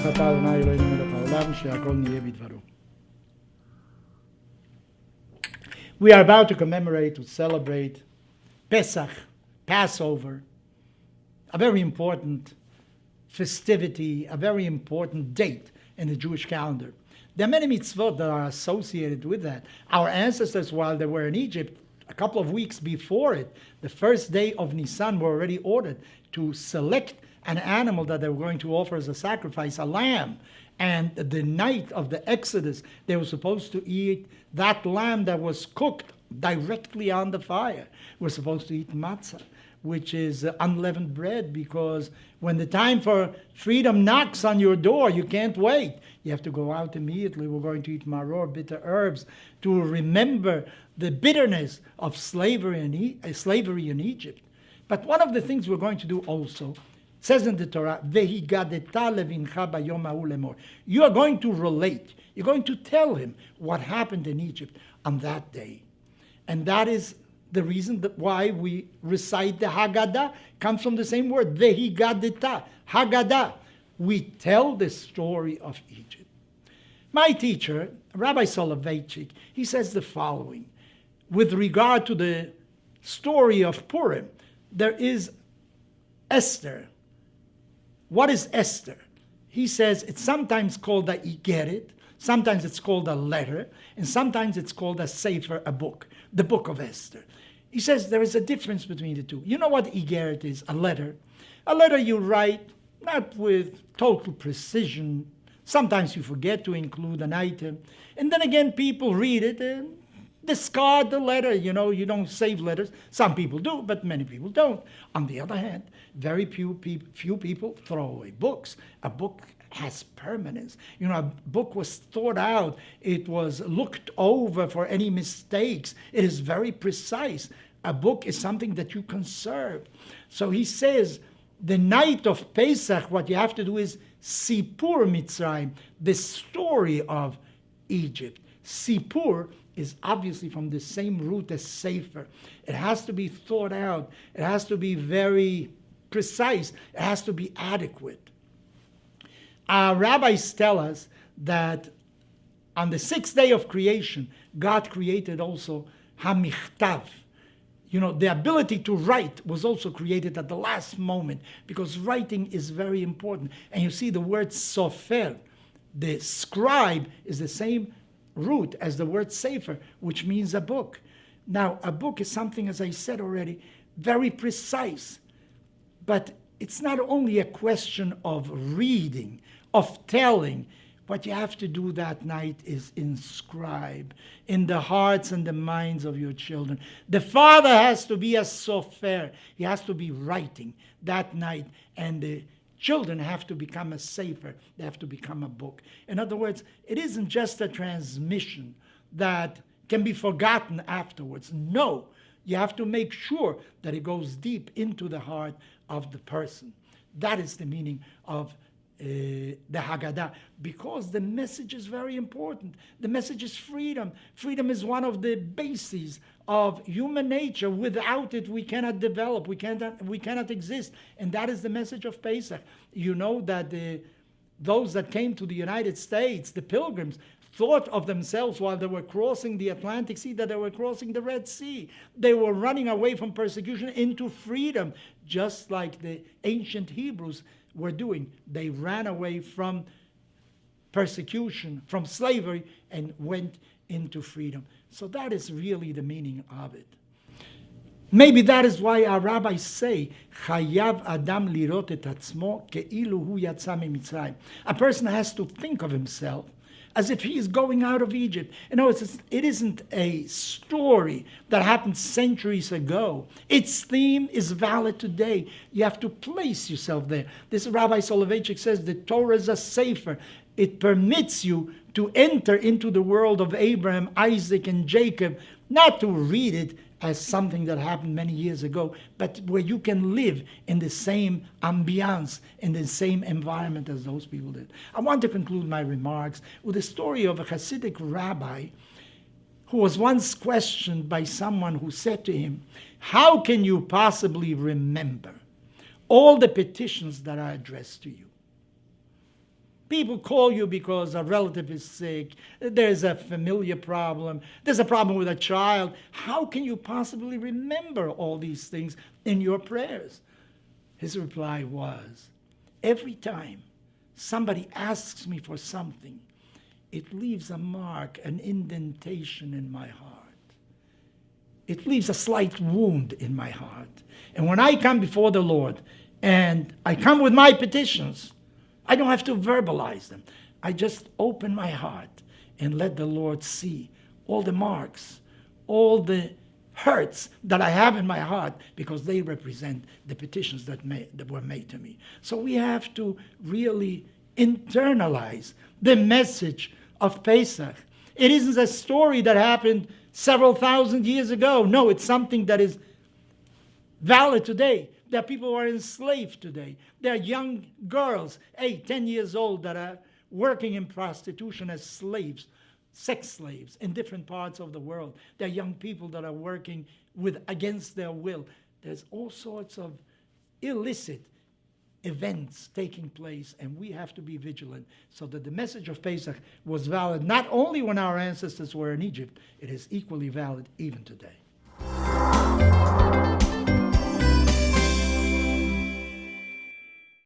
ברוך אתה אדוני אלוהינו מלך העולם שהכל נהיה בדברו. We are about to commemorate, to celebrate Pesach, Passover, a very important festivity, a very important date in the Jewish calendar. There are many mitzvot that are associated with that. Our ancestors, while they were in Egypt, a couple of weeks before it, the first day of Nisan, were already ordered to select an animal that they were going to offer as a sacrifice, a lamb. And the night of the Exodus, they were supposed to eat that lamb that was cooked directly on the fire. We're supposed to eat matzah, which is unleavened bread, because when the time for freedom knocks on your door, you can't wait. You have to go out immediately. We're going to eat maror, bitter herbs, to remember the bitterness of slavery in Egypt. But one of the things we're going to do also, says in the Torah, you are going to relate, you're going to tell him what happened in Egypt on that day. And that is the reason that why we recite the Haggadah. Comes from the same word, vehigadeta, Haggadah. We tell the story of Egypt. My teacher, Rabbi Soloveitchik, he says the following. With regard to the story of Purim, there is Esther. What is Esther? He says it's sometimes called a Igeret, sometimes it's called a letter, and sometimes it's called a Sefer, a book, the book of Esther. He says there is a difference between the two. You know what Igeret is? A letter. A letter you write, not with total precision. Sometimes you forget to include an item. And then again, people read it and discard the letter. You know, you don't save letters. Some people do, but many people don't. On the other hand, very few people throw away books. A book has permanence. You know, a book was thought out. It was looked over for any mistakes. It is very precise. A book is something that you conserve. So he says, the night of Pesach, what you have to do is Sipur Mitzrayim, the story of Egypt. Sipur is obviously from the same root as Sefer. It has to be thought out. It has to be very precise. It has to be adequate. Our rabbis tell us that on the sixth day of creation, God created also Hamichtav. You know, the ability to write was also created at the last moment, because writing is very important. And you see the word sofer, the scribe, is the same root as the word sefer, which means a book. Now, a book is something, as I said already, very precise. But it's not only a question of reading, of telling. What you have to do that night is inscribe in the hearts and the minds of your children. The father has to be a sofer. He has to be writing that night. And the children have to become a sefer. They have to become a book. In other words, it isn't just a transmission that can be forgotten afterwards. No, you have to make sure that it goes deep into the heart of the person. That is the meaning of the Haggadah, because the message is very important. The message is freedom. Freedom is one of the bases of human nature. Without it, we cannot develop. We cannot exist. And that is the message of Pesach. You know that those that came to the United States, the pilgrims, thought of themselves while they were crossing the Atlantic Sea that they were crossing the Red Sea. They were running away from persecution into freedom, just like the ancient Hebrews were doing. They ran away from persecution, from slavery, and went into freedom. So that is really the meaning of it. Maybe that is why our rabbis say, Chayav Adam lirot et atzmo ke'ilu hu yatsa miMitzrayim. A person has to think of himself as if he is going out of Egypt. You know, it isn't a story that happened centuries ago. Its theme is valid today. You have to place yourself there. This Rabbi Soloveitchik says the Torah is a sefer. It permits you to enter into the world of Abraham, Isaac, and Jacob, not to read it as something that happened many years ago, but where you can live in the same ambiance, in the same environment as those people did. I want to conclude my remarks with a story of a Hasidic rabbi who was once questioned by someone who said to him, "How can you possibly remember all the petitions that are addressed to you?" People call you because a relative is sick, there's a familiar problem, there's a problem with a child. How can you possibly remember all these things in your prayers? His reply was, every time somebody asks me for something, it leaves a mark, an indentation in my heart. It leaves a slight wound in my heart. And when I come before the Lord and I come with my petitions, I don't have to verbalize them. I just open my heart and let the Lord see all the marks, all the hurts that I have in my heart, because they represent the petitions that were made to me. So we have to really internalize the message of Pesach. It isn't a story that happened several thousand years ago. No, it's something that is valid today. There are people who are enslaved today. There are young girls, 8, 10 years old, that are working in prostitution as slaves, sex slaves, in different parts of the world. There are young people that are working against their will. There's all sorts of illicit events taking place, and we have to be vigilant so that the message of Pesach was valid not only when our ancestors were in Egypt, it is equally valid even today.